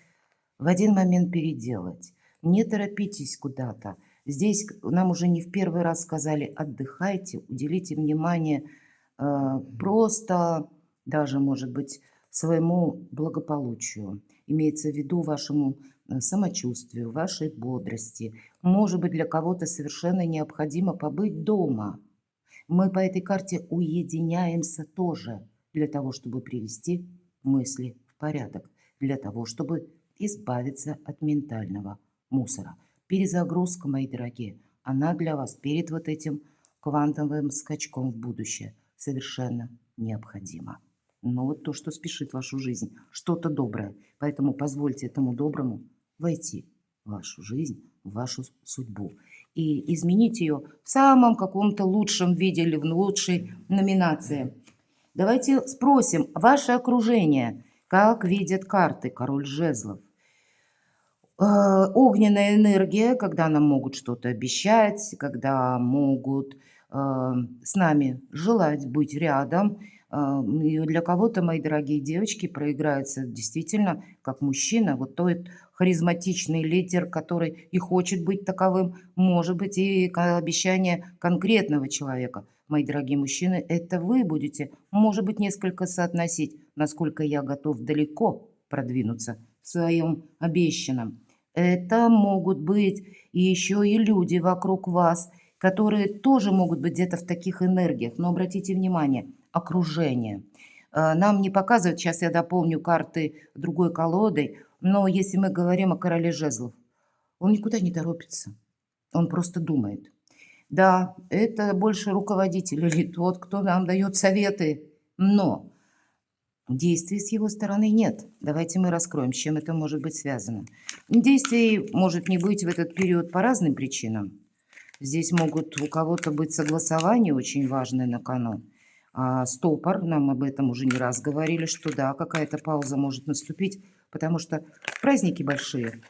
в один момент переделать. Не торопитесь куда-то. Здесь нам уже не в первый раз сказали: отдыхайте, уделите внимание просто даже, может быть, своему благополучию. Имеется в виду вашему самочувствию, вашей бодрости. Может быть, для кого-то совершенно необходимо побыть дома. Мы по этой карте уединяемся тоже для того, чтобы привести мысли в порядок, для того, чтобы избавиться от ментального мусора. Перезагрузка, мои дорогие, она для вас перед вот этим квантовым скачком в будущее совершенно необходима. Но вот то, что спешит в вашу жизнь, что-то доброе. Поэтому позвольте этому доброму войти в вашу жизнь, в вашу судьбу. И изменить ее в самом каком-то лучшем виде или в лучшей номинации. Давайте спросим ваше окружение, как видят карты король жезлов. Огненная энергия, когда нам могут что-то обещать, когда могут с нами желать быть рядом. И для кого-то, мои дорогие девочки, проиграется действительно как мужчина, вот тот харизматичный лидер, который и хочет быть таковым, может быть, и обещание конкретного человека. Мои дорогие мужчины, это вы будете, может быть, несколько соотносить, насколько я готов далеко продвинуться в своем обещанном. Это могут быть еще и люди вокруг вас, которые тоже могут быть где-то в таких энергиях. Но обратите внимание, окружение. Нам не показывают, сейчас я дополню карты другой колодой, но если мы говорим о короле жезлов, он никуда не торопится, он просто думает. Да, это больше руководитель или тот, кто нам дает советы, но Действий с его стороны нет. Давайте мы раскроем, с чем это может быть связано. Действий может не быть в этот период по разным причинам. Здесь могут у кого-то быть согласования очень важные на кону. А стопор, нам об этом уже не раз говорили, что да, какая-то пауза может наступить, потому что праздники большие.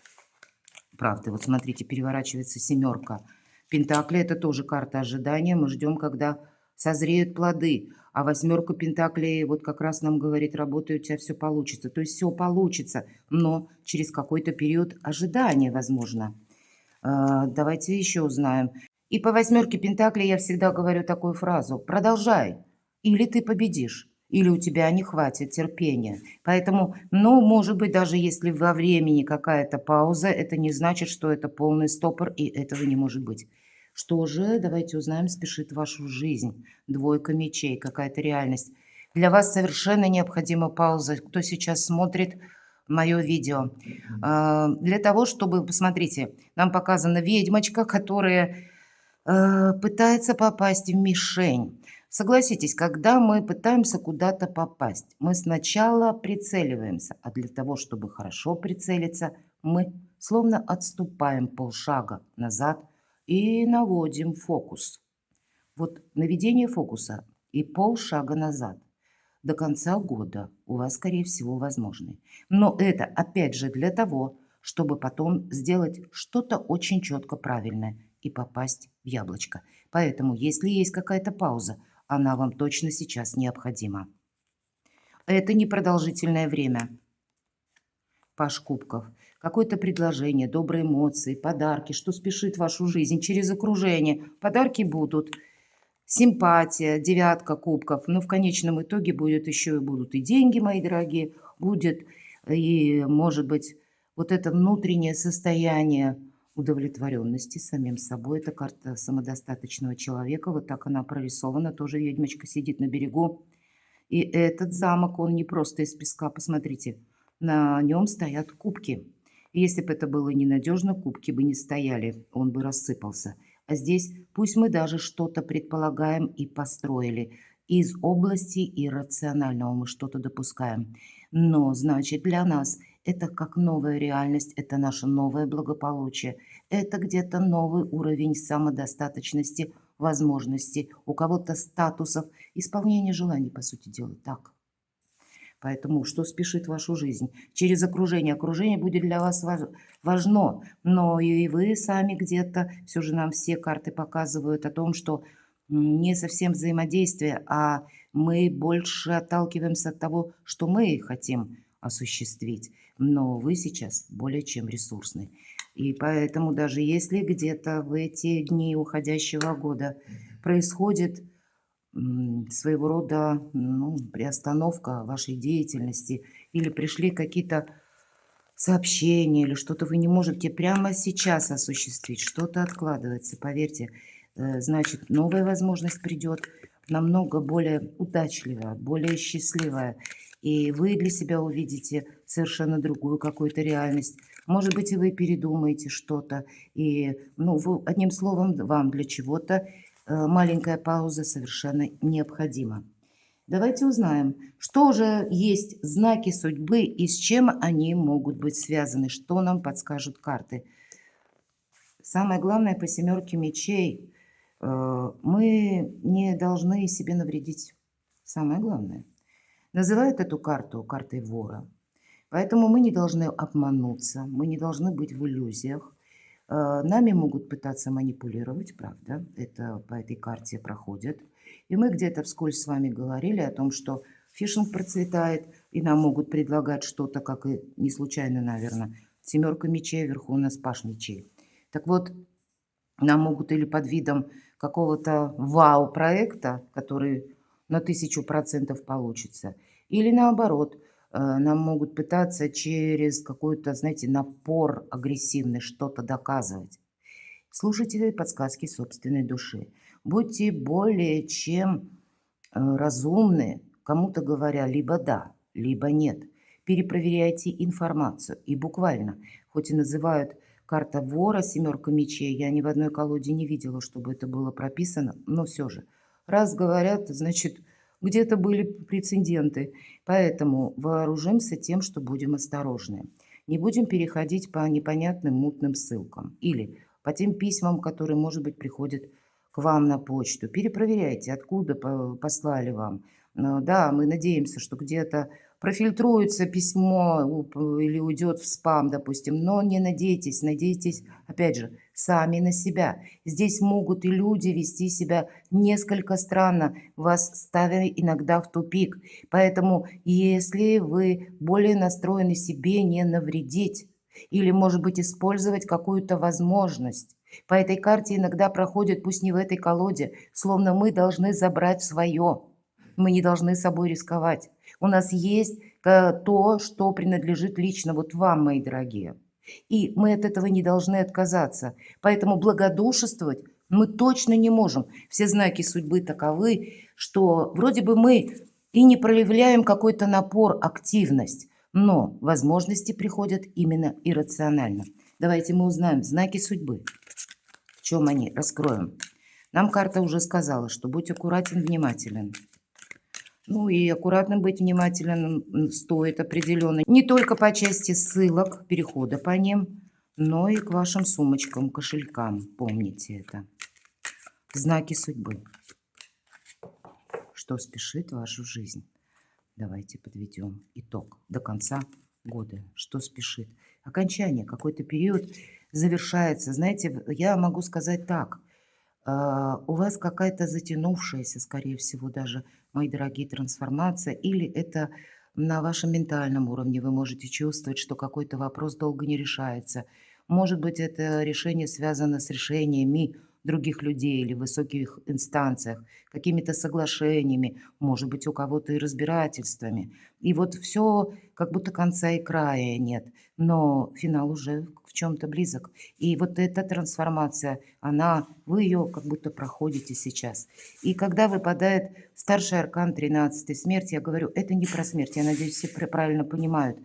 Правда, вот смотрите, переворачивается семерка. Пентакли– это тоже карта ожидания. Мы ждем, когда созреют плоды. А восьмерка пентаклей вот как раз нам говорит, работай, у тебя все получится. То есть все получится, но через какой-то период ожидания, возможно. Давайте еще узнаем. И по восьмерке пентаклей я всегда говорю такую фразу: продолжай, или ты победишь, или у тебя не хватит терпения. Поэтому, ну, может быть, даже если во времени какая-то пауза, это не значит, что это полный стопор, и этого не может быть. Что же, давайте узнаем, спешит вашу жизнь. Двойка мечей, какая-то реальность. Для вас совершенно необходима пауза. Кто сейчас смотрит мое видео? Для того, чтобы, посмотрите, нам показана ведьмочка, которая пытается попасть в мишень. Согласитесь, когда мы пытаемся куда-то попасть, мы сначала прицеливаемся, а для того, чтобы хорошо прицелиться, мы словно отступаем полшага назад и наводим фокус. Вот наведение фокуса и полшага назад до конца года у вас, скорее всего, возможны. Но это, опять же, для того, чтобы потом сделать что-то очень четко правильное и попасть в яблочко. Поэтому, если есть какая-то пауза, она вам точно сейчас необходима. Это непродолжительное время. Паш кубков. Какое-то предложение, добрые эмоции, подарки, что спешит вашу жизнь через окружение. Подарки будут. Симпатия, девятка кубков. Но в конечном итоге будет еще и будут и деньги, мои дорогие, будет и, может быть, вот это внутреннее состояние удовлетворенности самим собой. Это карта самодостаточного человека. Вот так она прорисована. Тоже ведьмочка сидит на берегу. И этот замок, он не просто из песка. Посмотрите, на нем стоят кубки. И если бы это было ненадежно, кубки бы не стояли, он бы рассыпался. А здесь пусть мы даже что-то предполагаем и построили. Из области иррационального мы что-то допускаем. Но, значит, для нас это как новая реальность, это наше новое благополучие. Это где-то новый уровень самодостаточности, возможностей, у кого-то статусов, исполнение желаний, по сути дела, так. Поэтому что спешит вашу жизнь? Через окружение. Окружение будет для вас важно, но и вы сами где-то, все же нам все карты показывают о том, что не совсем взаимодействие, а мы больше отталкиваемся от того, что мы хотим осуществить. Но вы сейчас более чем ресурсны. И поэтому даже если где-то в эти дни уходящего года происходит своего рода, ну, приостановка вашей деятельности или пришли какие-то сообщения или что-то вы не можете прямо сейчас осуществить, что-то откладывается, поверьте, значит, новая возможность придет намного более удачливая, более счастливая, и вы для себя увидите совершенно другую какую-то реальность. Может быть, и вы передумаете что-то, и, ну, одним словом, вам для чего-то маленькая пауза совершенно необходима. Давайте узнаем, что же есть знаки судьбы и с чем они могут быть связаны, что нам подскажут карты. Самое главное по семерке мечей, мы не должны себе навредить. Самое главное. Называют эту карту картой вора. Поэтому мы не должны обмануться, мы не должны быть в иллюзиях. Нами могут пытаться манипулировать, правда, это по этой карте проходит. И мы где-то вскользь с вами говорили о том, что фишинг процветает, и нам могут предлагать что-то, как и не случайно, наверное, семерка мечей, вверху у нас паш мечей. Так вот, нам могут или под видом какого-то вау-проекта, который на 1000% получится, или наоборот, нам могут пытаться через какой-то, знаете, напор агрессивный что-то доказывать. Слушайте подсказки собственной души. Будьте более чем разумны, кому-то говоря либо да, либо нет. Перепроверяйте информацию. И буквально, хоть и называют карта вора, семерка мечей, я ни в одной колоде не видела, чтобы это было прописано, но все же. Раз говорят, значит, где-то были прецеденты. Поэтому вооружимся тем, что будем осторожны. Не будем переходить по непонятным мутным ссылкам или по тем письмам, которые, может быть, приходят к вам на почту. Перепроверяйте, откуда послали вам. Да, мы надеемся, что где-то профильтруется письмо или уйдет в спам, допустим, но не надейтесь, надейтесь, опять же, сами на себя. Здесь могут и люди вести себя несколько странно, вас ставя иногда в тупик. Поэтому, если вы более настроены себе не навредить или, может быть, использовать какую-то возможность, по этой карте иногда проходит, пусть не в этой колоде, словно мы должны забрать свое. Мы не должны собой рисковать. У нас есть то, что принадлежит лично вот вам, мои дорогие. И мы от этого не должны отказаться. Поэтому благодушествовать мы точно не можем. Все знаки судьбы таковы, что вроде бы мы и не проявляем какой-то напор, активность, но возможности приходят именно иррационально. Давайте мы узнаем знаки судьбы. В чем они? Раскроем. Нам карта уже сказала, что будь аккуратен, внимателен. Ну и аккуратно быть внимательным стоит определенно. Не только по части ссылок, перехода по ним, но и к вашим сумочкам, кошелькам. Помните это. Знаки судьбы. Что спешит в вашу жизнь? Давайте подведем итог до конца года. Что спешит? Окончание, какой-то период завершается. Знаете, я могу сказать так. У вас какая-то затянувшаяся, скорее всего, даже, мои дорогие, трансформация, или это на вашем ментальном уровне вы можете чувствовать, что какой-то вопрос долго не решается. Может быть, это решение связано с решениями других людей или в высоких инстанциях, какими-то соглашениями, может быть, у кого-то и разбирательствами. И вот все как будто конца и края нет, но финал уже в чем-то близок. И вот эта трансформация, вы ее как будто проходите сейчас. И когда выпадает старший аркан 13 смерть, я говорю, это не про смерть, я надеюсь, все правильно понимают.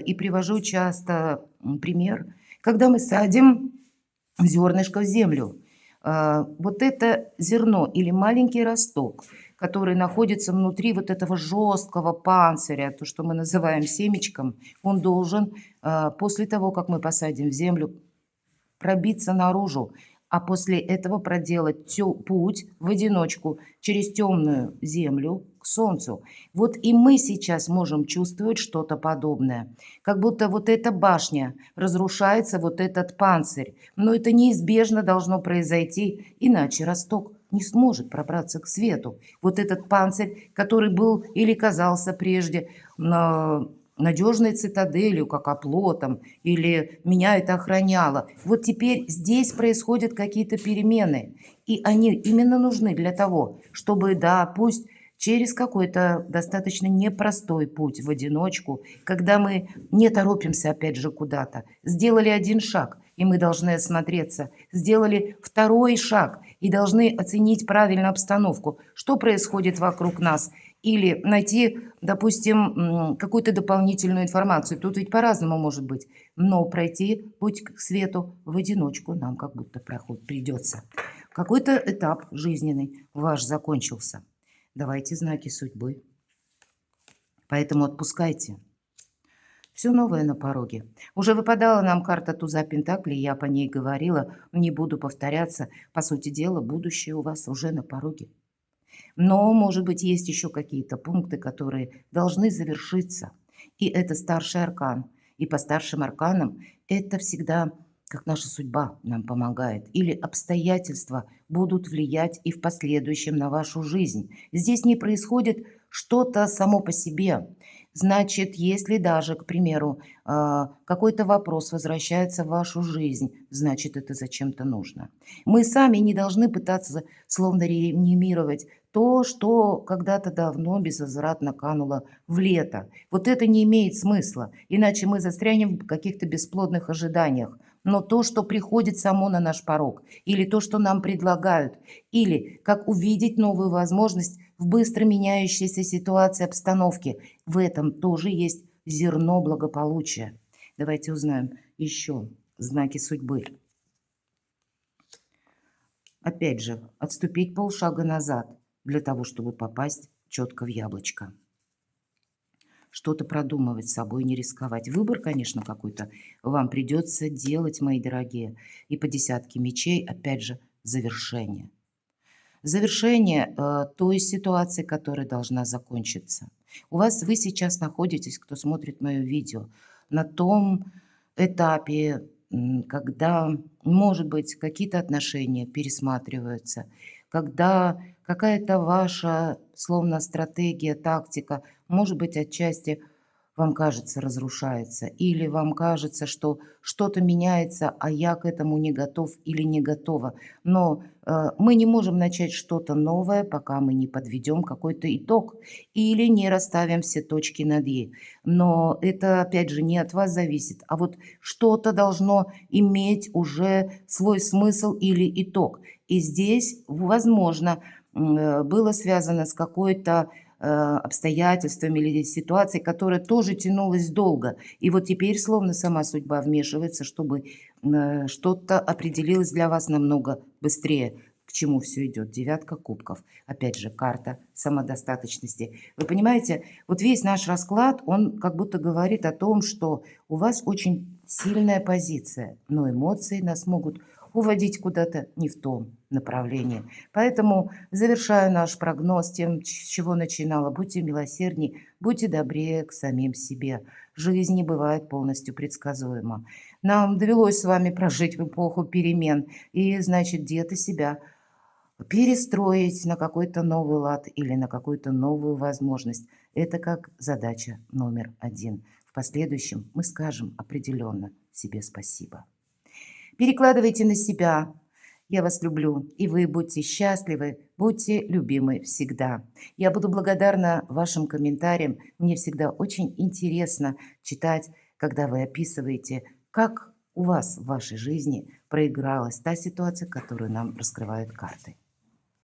И привожу часто пример, когда мы садим зернышко в землю. Вот это зерно или маленький росток, который находится внутри вот этого жесткого панциря, то, что мы называем семечком, он должен после того, как мы посадим в землю, пробиться наружу, а после этого проделать путь в одиночку через темную землю к солнцу. Вот и мы сейчас можем чувствовать что-то подобное. Как будто вот эта башня разрушается, вот этот панцирь. Но это неизбежно должно произойти, иначе росток не сможет пробраться к свету. Вот этот панцирь, который был или казался прежде надежной цитаделью, как оплотом, или меня это охраняло. Вот теперь здесь происходят какие-то перемены, и они именно нужны для того, чтобы, да, пусть через какой-то достаточно непростой путь в одиночку, когда мы не торопимся опять же куда-то, сделали один шаг, и мы должны осмотреться, сделали второй шаг, и должны оценить правильно обстановку, что происходит вокруг нас, или найти, допустим, какую-то дополнительную информацию. Тут ведь по-разному может быть. Но пройти путь к свету в одиночку нам как будто придется. Какой-то этап жизненный ваш закончился. Давайте знаки судьбы. Поэтому отпускайте. Все новое на пороге. Уже выпадала нам карта туза Пентаклей, я по ней говорила, не буду повторяться. По сути дела, будущее у вас уже на пороге. Но, может быть, есть еще какие-то пункты, которые должны завершиться. И это старший аркан. И по старшим арканам это всегда как наша судьба нам помогает. Или обстоятельства будут влиять и в последующем на вашу жизнь. Здесь не происходит что-то само по себе. Значит, если даже, к примеру, какой-то вопрос возвращается в вашу жизнь, значит, это зачем-то нужно. Мы сами не должны пытаться словно реанимировать то, что когда-то давно безвозвратно кануло в лето. Вот это не имеет смысла, иначе мы застрянем в каких-то бесплодных ожиданиях. Но то, что приходит само на наш порог, или то, что нам предлагают, или как увидеть новую возможность в быстро меняющейся ситуации обстановки, в этом тоже есть зерно благополучия. Давайте узнаем еще знаки судьбы. Опять же, отступить полшага назад для того, чтобы попасть четко в яблочко. Что-то продумывать с собой, не рисковать. Выбор, конечно, какой-то вам придется делать, мои дорогие. И по десятке мечей, опять же, завершение. Завершение той ситуации, которая должна закончиться. Вы сейчас находитесь, кто смотрит мое видео, на том этапе, когда, может быть, какие-то отношения пересматриваются, когда какая-то ваша, словно стратегия, тактика, может быть, отчасти вам кажется, разрушается, или вам кажется, что что-то меняется, а я к этому не готов или не готова. Но мы не можем начать что-то новое, пока мы не подведем какой-то итог или не расставим все точки над «и». Но это, опять же, не от вас зависит, а вот что-то должно иметь уже свой смысл или итог. И здесь, возможно, было связано с какой-то обстоятельствами или ситуацией, которая тоже тянулась долго. И вот теперь словно сама судьба вмешивается, чтобы что-то определилось для вас намного быстрее. К чему все идет? Девятка кубков. Опять же, карта самодостаточности. Вы понимаете, вот весь наш расклад, он как будто говорит о том, что у вас очень сильная позиция, но эмоции нас могут уводить куда-то не в том направлении. Поэтому завершаю наш прогноз тем, с чего начинала. Будьте милосердней, будьте добрее к самим себе. Жизнь не бывает полностью предсказуема. Нам довелось с вами прожить в эпоху перемен, и, значит, где-то себя перестроить на какой-то новый лад или на какую-то новую возможность. Это как задача номер один. В последующем мы скажем определенно себе спасибо. Перекладывайте на себя. Я вас люблю, и вы будьте счастливы, будьте любимы всегда. Я буду благодарна вашим комментариям. Мне всегда очень интересно читать, когда вы описываете, как у вас в вашей жизни проигралась та ситуация, которую нам раскрывают карты.